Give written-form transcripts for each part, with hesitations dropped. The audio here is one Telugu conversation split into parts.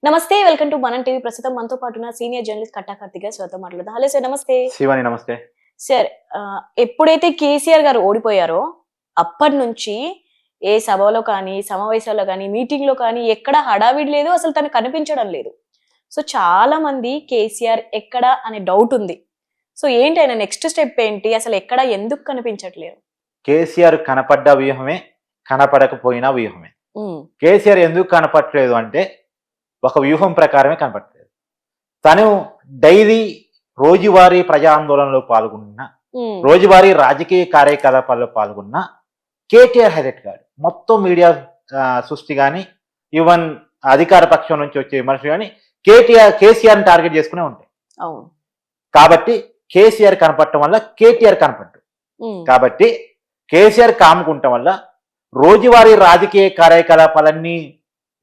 నమస్తే. వెల్కమ్ టు మనం టీవీ. ప్రస్తుతం మనతో పాటు ఉన్న సీనియర్ జర్నలిస్ట్ కట్టా కార్తిక్ గారు సార్తో మాట్లాడదాం. హలో సార్, నమస్తే. శివాని నమస్తే. సార్, ఎప్పుడైతే కేసీఆర్ గారు ఓడిపోయారో అప్పటి నుంచి ఏ సభలో కానీ, సమావేశాల్లో కానీ, మీటింగ్ లో కానీ ఎక్కడ హడావిడి లేదు, అసలు తను కనిపించడం లేదు. సో చాలా మంది కేసీఆర్ ఎక్కడ అనే డౌట్ ఉంది. సో ఏంటి ఆయన నెక్స్ట్ స్టెప్ ఏంటి, అసలు ఎక్కడ ఎందుకు కనిపించట్లేదు? కేసీఆర్ కనపడ్డ వ్యూహమే, కనపడకపోయినా వ్యూహమే. కేసీఆర్ ఎందుకు కనపడలేదు అంటే ఒక వ్యూహం ప్రకారమే కనపడలేదు. తను డైలీ రోజువారీ ప్రజా ఆందోళనలో పాల్గొన్న, రోజువారీ రాజకీయ కార్యకలాపాల్లో పాల్గొన్న కేటీఆర్ హైలైట్ గారు మొత్తం మీడియా సృష్టి కానీ, ఈవెన్ అధికార పక్షం నుంచి వచ్చే విమర్శలు కానీ కేసీఆర్ని టార్గెట్ చేసుకునే ఉంటాయి. కాబట్టి కేసీఆర్ కనపడటం వల్ల కేటీఆర్ కనపడ్డు. కాబట్టి కేసీఆర్ కాముకుంటం వల్ల రోజువారీ రాజకీయ కార్యకలాపాలన్నీ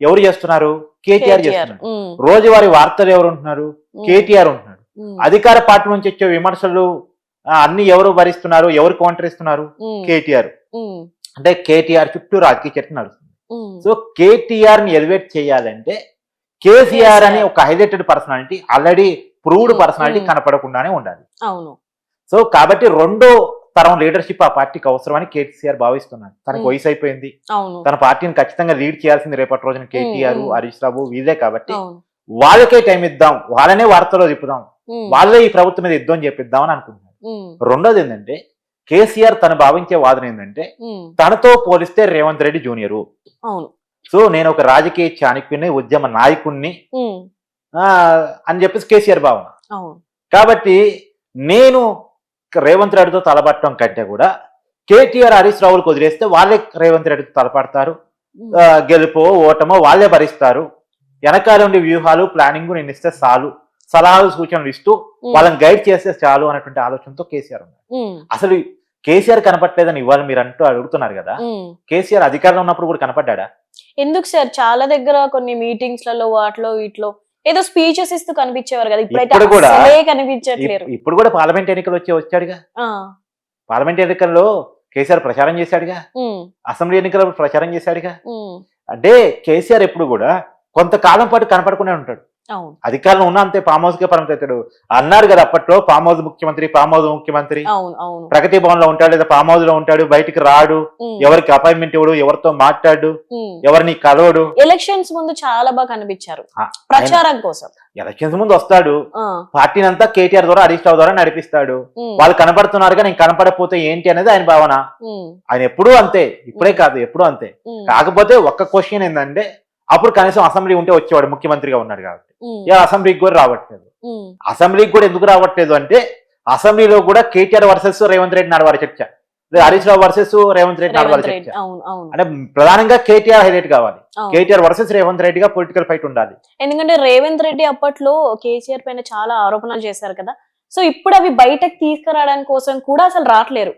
ఎవరు చేస్తున్నారు? కేటీఆర్ చేస్తున్నారు. రోజువారీ వార్తలు ఎవరు ఉంటున్నారు? కేటీఆర్ ఉంటున్నాడు. అధికార పార్టీ నుంచి వచ్చే విమర్శలు అన్ని ఎవరు భరిస్తున్నారు, ఎవరు కౌంటర్ ఇస్తున్నారు? కేటీఆర్. అంటే కేటీఆర్ చుట్టూ రాజకీయ చర్చ నడుస్తుంది. సో కేటీఆర్ ని ఎలివేట్ చేయాలంటే కేసీఆర్ అని ఒక highlighted personality, already proved personality కనపడకుండానే ఉండాలి. సో కాబట్టి రెండో తరం లీడర్షిప్ ఆ పార్టీకి అవసరమని కేసీఆర్ భావిస్తున్నాడు. తనకు వయసు అయిపోయింది, తన పార్టీని ఖచ్చితంగా లీడ్ చేయాల్సింది రేపటి రోజున కేటీఆర్, హరీష్ రావు వీళ్ళే. కాబట్టి వాళ్ళకే టైం ఇద్దాం, వాళ్ళనే వార్తలో తిప్పుదాం, వాళ్ళే ఈ ప్రభుత్వం మీద యుద్ధం చేపిద్దాం అని అనుకుంటున్నాడు. రెండోది ఏంటంటే కేసీఆర్ తను భావించే వాదన ఏంటంటే తనతో పోలిస్తే రేవంత్ రెడ్డి జూనియరు. సో నేను ఒక రాజకీయ చాణక్యుని, ఉద్యమ నాయకుణ్ణి అని చెప్పేసి కేసీఆర్ భావన. కాబట్టి నేను రేవంత్ రెడ్డితో తలపడటం కంటే కూడా కేటీఆర్, హరీష్ రావులకు వదిలేస్తే వాళ్ళే రేవంత్ రెడ్డితో తలపడతారు. గెలుపో ఓటమో వాళ్ళే భరిస్తారు. వెనకాల ఉండే వ్యూహాలు, ప్లానింగ్ నేను ఇస్తే చాలు, సలహాలు సూచనలు ఇస్తూ వాళ్ళని గైడ్ చేస్తే చాలు అనేటువంటి ఆలోచనతో కేసీఆర్ ఉన్నారు. అసలు కేసీఆర్ కనపట్లేదని ఇవాళ మీరు అంటూ అడుగుతున్నారు కదా, కేసీఆర్ అధికారంలో ఉన్నప్పుడు కూడా కనపడ్డా? ఎందుకు సార్? చాలా దగ్గర కొన్ని మీటింగ్స్ లలో వాటిలో వీటిలో ఏదో స్పీచెస్ ఇస్తూ కనిపించేవారు కదా, ఇప్పుడు కూడా కనిపించట్లేదు. ఇప్పుడు కూడా పార్లమెంట్ ఎన్నికలు వచ్చాడుగా. పార్లమెంట్ ఎన్నికల్లో కేసీఆర్ ప్రచారం చేశాడుగా, అసెంబ్లీ ఎన్నికల్లో ప్రచారం చేశాడుగా. అంటే కేసీఆర్ ఎప్పుడు కూడా కొంతకాలం పాటు కనపడకుండా ఉంటాడు. అధికారంలో ఉన్న అంతే ఫామ్ హౌస్ గా పరిమితాడు. అన్నారు కదా అప్పట్లో, ఫామ్ హౌస్ ముఖ్యమంత్రి, ఫామ్ హౌస్ ముఖ్యమంత్రి, ప్రగతి భవన్ లో ఉంటాడు లేదా ఫామ్ హౌస్ లో ఉంటాడు, బయటికి రాడు, ఎవరికి అపాయింట్మెంట్ ఇవ్వడు, ఎవరితో మాట్లాడు, ఎవరిని కలవడు. ఎలక్షన్స్ ముందు చాలా బాగా కనిపించారు ప్రచారం కోసం. ఎలక్షన్స్ ముందు వస్తాడు, పార్టీని అంతా కేటీఆర్ ద్వారా, హరీష్ రావు ద్వారా నడిపిస్తాడు. వాళ్ళు కనపడుతున్నారుగా, నేను కనపడకపోతే ఏంటి అనేది ఆయన భావన. ఆయన ఎప్పుడూ అంతే, ఇప్పుడే కాదు ఎప్పుడూ అంతే. కాకపోతే ఒక్క క్వశ్చన్ ఏంటంటే, అప్పుడు కనీసం అసెంబ్లీ ఉంటే వచ్చేవాడు, ముఖ్యమంత్రిగా ఉన్నాడు కాబట్టి. అసెంబ్లీకి కూడా రావట్లేదు. అసెంబ్లీకి కూడా ఎందుకు రావట్లేదు అంటే, అసెంబ్లీలో కూడా కేటీఆర్ వర్సెస్ రేవంత్ రెడ్డి నడవాలి చర్చ, హరీష్ రావు వర్సెస్ రేవంత్ రెడ్డి నడవాలి చర్చ. అంటే ప్రధానంగా కేటీఆర్ హైలైట్ కావాలి, కేటీఆర్ వర్సెస్ రేవంత్ రెడ్డిగా పొలిటికల్ ఫైట్ ఉండాలి. ఎందుకంటే రేవంత్ రెడ్డి అప్పట్లో కేసీఆర్ పైన చాలా ఆరోపణలు చేశారు కదా. సో ఇప్పుడు అవి బయటకు తీసుకురావడానికి కోసం కూడా అసలు రావట్లేరు,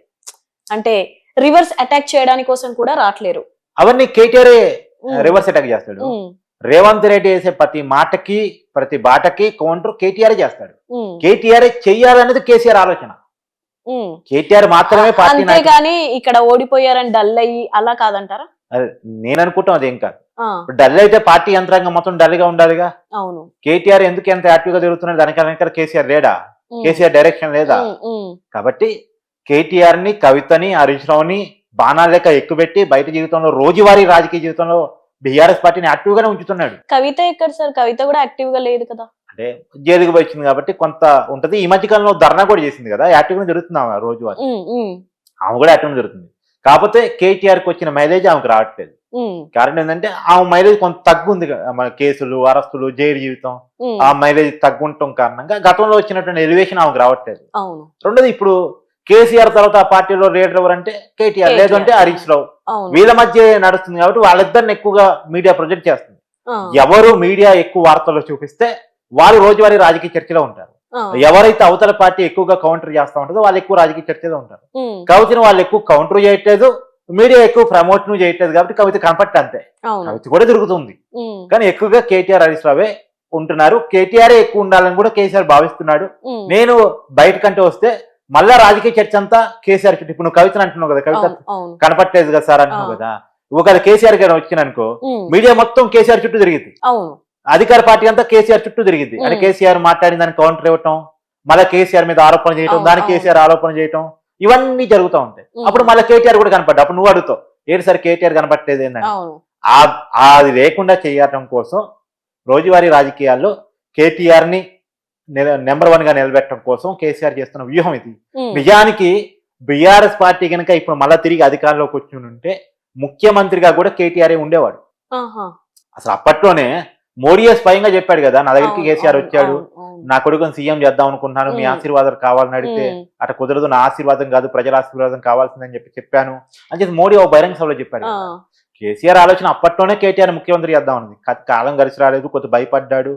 అంటే రివర్స్ అటాక్ చేయడానికి కోసం కూడా రావట్లేరు. అవన్నీ కేటీఆర్ రివర్స్ అటాక్ చేస్తాడు. రేవంత్ రెడ్డి వేసే ప్రతి మాటకి, ప్రతి బాటకి కౌంటర్ కేటీఆర్ చేస్తాడు. కేటీఆర్ చెయ్యాలనేది కేసీఆర్ ఆలోచన. కేటీఆర్ మాత్రమే పార్టీ, కానీ ఇక్కడ ఓడిపోయారని డల్ అయ్యి అలా కాదంటారా? నేను అనుకుంటాం అదేం కాదు. డల్ అయితే పార్టీ యంత్రాంగం మొత్తం డల్ గా ఉండాలిగా. అవును. కేటీఆర్ ఎందుకు ఎంత యాక్టివ్ గా తిరుగుతున్నాడు? దానికన్నా కేసీఆర్ లేడా? కేసీఆర్ డైరెక్షన్ లేదా? కాబట్టి కేటీఆర్ ని, కవితని, హరీష్ రావుని బాణాలు లెక్క ఎక్కుపెట్టి బయట జీవితంలో, రోజువారీ రాజకీయ జీవితంలో బీఆర్ఎస్ పార్టీని యాక్టివ్ గానే ఉంచుతున్నాడు. కవిత ఎక్కడ సార్? కవిత కూడా యాక్టివ్ గా లేదు కదా. అంటే జైలుకి వచ్చింది కాబట్టి కొంత ఉంటది. ఈ మధ్య కాలంలో ధర్నా కూడా చేసింది కదా, యాక్టివ్ గా జరుగుతుంది ఆమె రోజువారీ. ఆమె కూడా యాక్టివ్ గా జరుగుతుంది. కాకపోతే కేటీఆర్ కి వచ్చిన మైలేజ్ ఆమెకు రావట్లేదు. కారణం ఏంటంటే ఆమె మైలేజ్ కొంత తగ్గుంది. మన కేసులు, అరెస్టులు, జైలు జీవితం, ఆ మైలేజ్ తగ్గుంటాం కారణంగా గతంలో వచ్చినటువంటి ఎలివేషన్ ఆమెకు రావట్లేదు. రెండోది, ఇప్పుడు కేసీఆర్ తర్వాత ఆ పార్టీలో లీడర్ ఎవరంటే కేటీఆర్, లేదంటే హరీష్ రావు. వీళ్ళ మధ్య నడుస్తుంది కాబట్టి వాళ్ళిద్దరిని ఎక్కువగా మీడియా ప్రొజెక్ట్ చేస్తుంది. ఎవరు మీడియా ఎక్కువ వార్తల్లో చూపిస్తే వాళ్ళు రోజువారీ రాజకీయ చర్చలో ఉంటారు. ఎవరైతే అవతల పార్టీ ఎక్కువగా కౌంటర్ చేస్తా ఉంటుందో వాళ్ళు ఎక్కువ రాజకీయ చర్చలో ఉంటారు. కవితను వాళ్ళు ఎక్కువ కౌంటర్ చేయట్లేదు, మీడియా ఎక్కువ ప్రమోట్ చేయట్లేదు కాబట్టి కవిత కనపట్ట అంతే. కవిత కూడా తిరుగుతుంది, కానీ ఎక్కువగా కేటీఆర్, హరీష్ రావే ఉంటున్నారు. కేటీఆర్ ఎక్కువ ఉండాలని కూడా కేసీఆర్ భావిస్తున్నాడు. నేను బయట కంటే వస్తే మళ్ళా రాజకీయ చర్చ అంతా కేసీఆర్ చుట్టూ. ఇప్పుడు నువ్వు కవితను అంటున్నావు కదా, కవిత కనపట్టలేదు కదా సార్ అంటున్నావు కదా. ఒకవేళ కేసీఆర్ గారు వచ్చిననుకో, మీడియా మొత్తం కేసీఆర్ చుట్టూ తిరిగింది. అధికార పార్టీ అంతా కేసీఆర్ చుట్టూ తిరిగింది. అంటే కేసీఆర్ మాట్లాడిన దానికి కౌంటర్ ఇవ్వటం, మళ్ళీ కేసీఆర్ మీద ఆరోపణ చేయటం, దానికి కేసీఆర్ ఆరోపణ చేయటం, ఇవన్నీ జరుగుతూ ఉంటాయి. అప్పుడు మళ్ళీ కేటీఆర్ కూడా కనపడ్డా. అప్పుడు నువ్వు అడుగుతావు ఏంటి సార్ కేటీఆర్ కనపట్టలేదు ఏంటంటే, అది లేకుండా చేయటం కోసం రోజువారీ రాజకీయాల్లో కేటీఆర్ ని నెంబర్ 1 గా నిలబెట్టడం కోసం కేసీఆర్ చేస్తున్న వ్యూహం ఇది. నిజానికి బీఆర్ఎస్ పార్టీ కనుక ఇప్పుడు మళ్ళా తిరిగి అధికారంలోకి వచ్చి ఉంటే ముఖ్యమంత్రిగా కూడా కేటీఆర్ ఉండేవాడు. అసలు అప్పట్లోనే మోడీయే స్వయంగా చెప్పాడు కదా, నా దగ్గరికి కేసీఆర్ వచ్చాడు, నా కొడుకుని సీఎం చేద్దాం అనుకుంటున్నాను, మీ ఆశీర్వాదాలు కావాలని అడిగితే అట్లా కుదరదు, నా ఆశీర్వాదం కాదు ప్రజల ఆశీర్వాదం కావాల్సిందని చెప్పాను అని చెప్పి మోడీ ఒక బహిరంగ సభలో చెప్పాడు. కేసీఆర్ ఆలోచన అప్పట్లోనే కేటీఆర్ ముఖ్యమంత్రి చేద్దాం ఉంది. కాలం కలిసి రాలేదు, కొద్దిగా భయపడ్డాడు,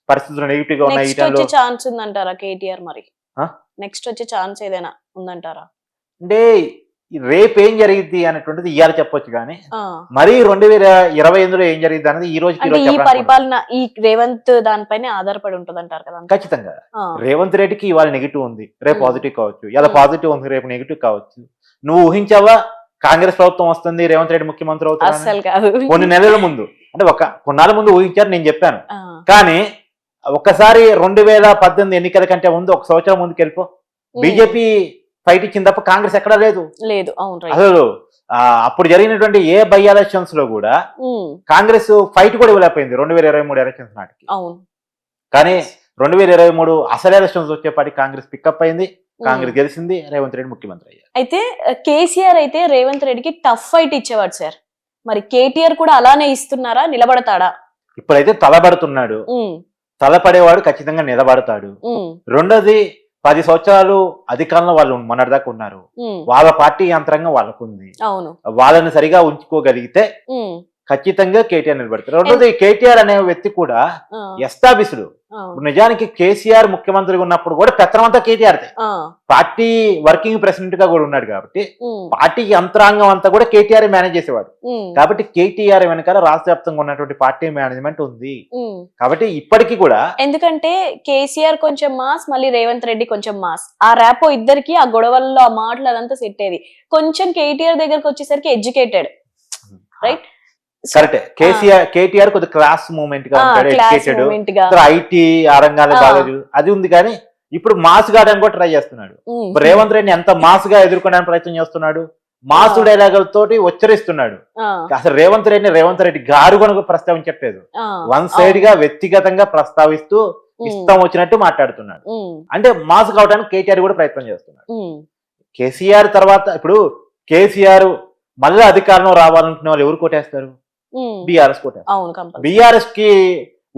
పరిస్థితులు నెగిటివ్ గా ఉన్నాయి. ఛాన్స్ ఉందంటారా కేటీఆర్? మరి నెక్స్ట్ వచ్చే ఛాన్స్ ఏదైనా ఉందంటారా? అంటే రేపు ఏం జరిగింది అనేటువంటిది ఇవాళ చెప్పొచ్చు, కానీ మరి 2028లో ఏం జరిగింది అనేది ఈ రోజు ఈ పరిపాలన ఈ రేవంత్ దానిపైన ఆధారపడి ఉంటది అంటారు కదా. ఖచ్చితంగా రేవంత్ రెడ్డికి ఇవాళ నెగిటివ్ ఉంది, రేపు పాజిటివ్ కావచ్చు, ఇలా పాజిటివ్ ఉంది, రేపు నెగిటివ్ కావచ్చు. నువ్వు ఊహించావా కాంగ్రెస్ ప్రభుత్వం వస్తుంది, రేవంత్ రెడ్డి ముఖ్యమంత్రి అవుతాడు? కొన్ని నెలల ముందు, అంటే కొన్నాళ్ళ ముందు ఊహించారు, నేను చెప్పాను. కానీ ఒక్కసారి 2018 ఎన్నికల కంటే ముందు 1 సంవత్సరం ముందుకు వెళ్ళిపో, బీజేపీ ఫైట్ ఇచ్చింది తప్ప కాంగ్రెస్ ఎక్కడా లేదు. అసలు అప్పుడు జరిగినటువంటి ఏ బై ఎలక్షన్స్ లో కూడా కాంగ్రెస్ ఫైట్ కూడా ఇవ్వలేకపోయింది 2023 ఎలక్షన్స్ నాటికి. కానీ 2023 అసలు ఎలక్షన్స్ వచ్చేపాటి కాంగ్రెస్ పికప్ అయింది, కాంగ్రెస్ గెలిచింది, రేవంత్ రెడ్డి ముఖ్యమంత్రి అయ్యారు. అయితే కేసీఆర్ అయితే రేవంత్ రెడ్డికి టఫ్ ఫైట్ ఇచ్చేవాడు సార్, మరి కేటీఆర్ కూడా అలానే ఇస్తున్నారా? నిలబడతాడా? ఇప్పుడైతే తలబడుతున్నాడు, తలపడేవాడు ఖచ్చితంగా నిలబడతాడు. రెండోది 10 సంవత్సరాలు అధికారంలో వాళ్ళు మొన్నటిదాకా ఉన్నారు, వాళ్ళ పార్టీ యంత్రాంగం వాళ్ళకుంది, వాళ్ళని సరిగా ఉంచుకోగలిగితే ఖచ్చితంగా కేటీఆర్ నిలబడతారు. రెండోది కేటీఆర్ అనే వ్యక్తి కూడా ఎస్టాబ్లిష్డ్. నిజానికి కేసీఆర్ ముఖ్యమంత్రిగా ఉన్నప్పుడు కూడా పెత్తనం అంతా కేటీఆర్ పార్టీ వర్కింగ్ ప్రెసిడెంట్ గా కూడా ఉన్నాడు కాబట్టి పార్టీ యంత్రాంగం అంతా కూడా కేటీఆర్ మేనేజ్ చేసేవాడు. కాబట్టి కేటీఆర్ వెనకాల రాష్ట్ర వ్యాప్తంగా ఉన్నటువంటి పార్టీ మేనేజ్మెంట్ ఉంది. కాబట్టి ఇప్పటికీ కూడా, ఎందుకంటే కేసీఆర్ కొంచెం మాస్, మళ్ళీ రేవంత్ రెడ్డి కొంచెం మాస్, ఆ ర్యాపో ఇద్దరికి ఆ గొడవల్లో ఆ మాటలు అదంతా సెట్ అయ్యేది. కొంచెం కేటీఆర్ దగ్గరకు వచ్చేసరికి ఎడ్యుకేటెడ్, రైట్? కరెక్టే. కేటీఆర్ కొద్దిగా క్లాస్ మూమెంట్ గా ఉంటాడు, ఎడ్యుకేటెడ్, ఐటీ ఆ రంగాలు బాగా అది ఉంది. కానీ ఇప్పుడు మాస్ గాడని కూడా ట్రై చేస్తున్నాడు. రేవంత్ రెడ్డిని ఎంత మాస్ గా ఎదుర్కోవడానికి ప్రయత్నం చేస్తున్నాడు, మాసు డైలాగులతోటి ఉచ్చరిస్తున్నాడు. అసలు రేవంత్ రెడ్డి గారు కనుక ప్రస్తావించట్లేదు, 1 సైడ్ గా వ్యక్తిగతంగా ప్రస్తావిస్తూ ఇష్టం వచ్చినట్టు మాట్లాడుతున్నాడు. అంటే మాస్ కావడానికి కేటీఆర్ కూడా ప్రయత్నం చేస్తున్నాడు. కేసీఆర్ తర్వాత ఇప్పుడు కేసీఆర్ మళ్ళీ అధికారంలో రావాలనుకునే వాళ్ళు ఎవరు కోటేస్తారు? బీఆర్ఎస్ కోటేస్తారు. బీఆర్ఎస్ కి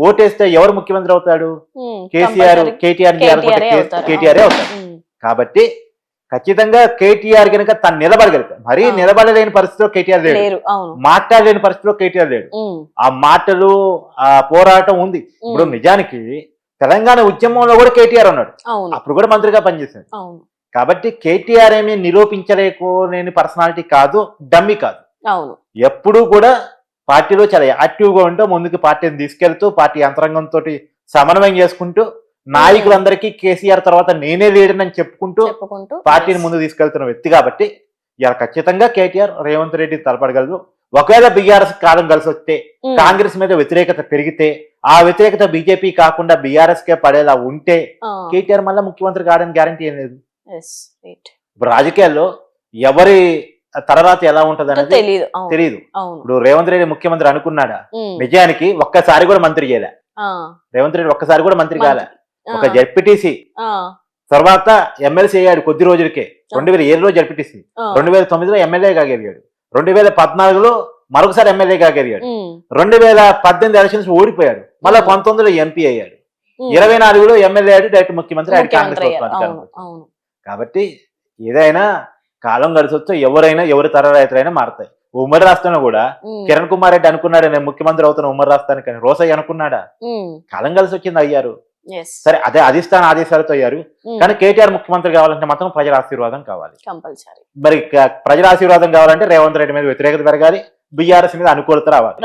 ఓటేస్తే ఎవరు ముఖ్యమంత్రి అవుతాడు? కేటీఆర్ అవుతాడు. కాబట్టి ఖచ్చితంగా కేటీఆర్ కనుక తను నిలబడగలుగుతాడు. మరీ నిలబడలేని పరిస్థితిలో కేటీఆర్ లేడు, మాట్లాడలేని పరిస్థితిలో కేటీఆర్ లేడు. ఆ మాటలు ఆ పోరాటం ఉంది. ఇప్పుడు నిజానికి తెలంగాణ ఉద్యమంలో కూడా కేటీఆర్ ఉన్నాడు, అప్పుడు కూడా మంత్రిగా పనిచేశాడు. కాబట్టి కేటీఆర్ ఏమీ నిరూపించలేని పర్సనాలిటీ కాదు, డమ్మీ కాదు. ఎప్పుడూ కూడా పార్టీలో చాలా యాక్టివ్ గా ఉంటూ ముందుకు పార్టీని తీసుకెళ్తూ పార్టీ యంత్రాంగంతో సమన్వయం చేసుకుంటూ నాయకులందరికీ కేసీఆర్ తర్వాత నేనే లీడర్ అని చెప్పుకుంటూ పార్టీని ముందుకు తీసుకెళ్తున్న వ్యక్తి. కాబట్టి ఇలా ఖచ్చితంగా కేటీఆర్ రేవంత్ రెడ్డి తలపడగలరు. ఒకవేళ బీఆర్ఎస్ కాలం కలిసి వస్తే, కాంగ్రెస్ మీద వ్యతిరేకత పెరిగితే, ఆ వ్యతిరేకత బీజేపీ కాకుండా బీఆర్ఎస్ కే పడేలా ఉంటే కేటీఆర్ మళ్ళీ ముఖ్యమంత్రి కావడానికి గ్యారంటీ ఏం లేదు. ఇప్పుడు రాజకీయాల్లో ఎవరి తర్వాత ఎలా ఉంటది అనేది తెలియదు. ఇప్పుడు రేవంత్ రెడ్డి ముఖ్యమంత్రి అనుకున్నాడా? నిజానికి ఒక్కసారి కూడా మంత్రి చేయలే రేవంత్ రెడ్డి, ఒక్కసారి కూడా మంత్రి కాలే. ఒక జెడ్పీటీసీ తర్వాత ఎమ్మెల్సీ అయ్యాడు కొద్ది రోజులకే. 2007లో జెడ్పీటీసీ, 2009లో ఎమ్మెల్యేగా గెలిగాడు, 2014లో మరొకసారి ఎమ్మెల్యేగా గెలిగాడు, 2018 ఎలక్షన్స్ ఓడిపోయాడు, మళ్ళీ 19లో ఎంపీ అయ్యాడు, 24లో ఎమ్మెల్యే అయ్యాడు, డైరెక్ట్ ముఖ్యమంత్రి అయ్యాడు కాంగ్రెస్ ప్రభుత్వం. కాబట్టి ఏదైనా కాలం కలిసొచ్చో ఎవరైనా ఎవరి తర రైతులైనా మారుతాయి. ఉమ్మడి రాష్ట్రంలో కూడా కిరణ్ కుమార్ రెడ్డి అనుకున్నాడు నేను ముఖ్యమంత్రి అవుతున్న ఉమ్మడి రాష్ట్రానికి, కానీ రోసయ్య అనుకున్నాడా? కాలం కలిసి వచ్చింది, అయ్యారు. సరే, అదే అధిష్టాన ఆదేశాలతో అయ్యారు. కానీ కేటీఆర్ ముఖ్యమంత్రి కావాలంటే మాత్రం ప్రజల ఆశీర్వాదం కావాలి. మరి ప్రజల ఆశీర్వాదం కావాలంటే రేవంత్ రెడ్డి మీద వ్యతిరేకత పెరగాలి, బీఆర్ఎస్ మీద అనుకూలత రావాలి.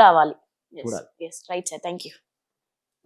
Right sir, thank you.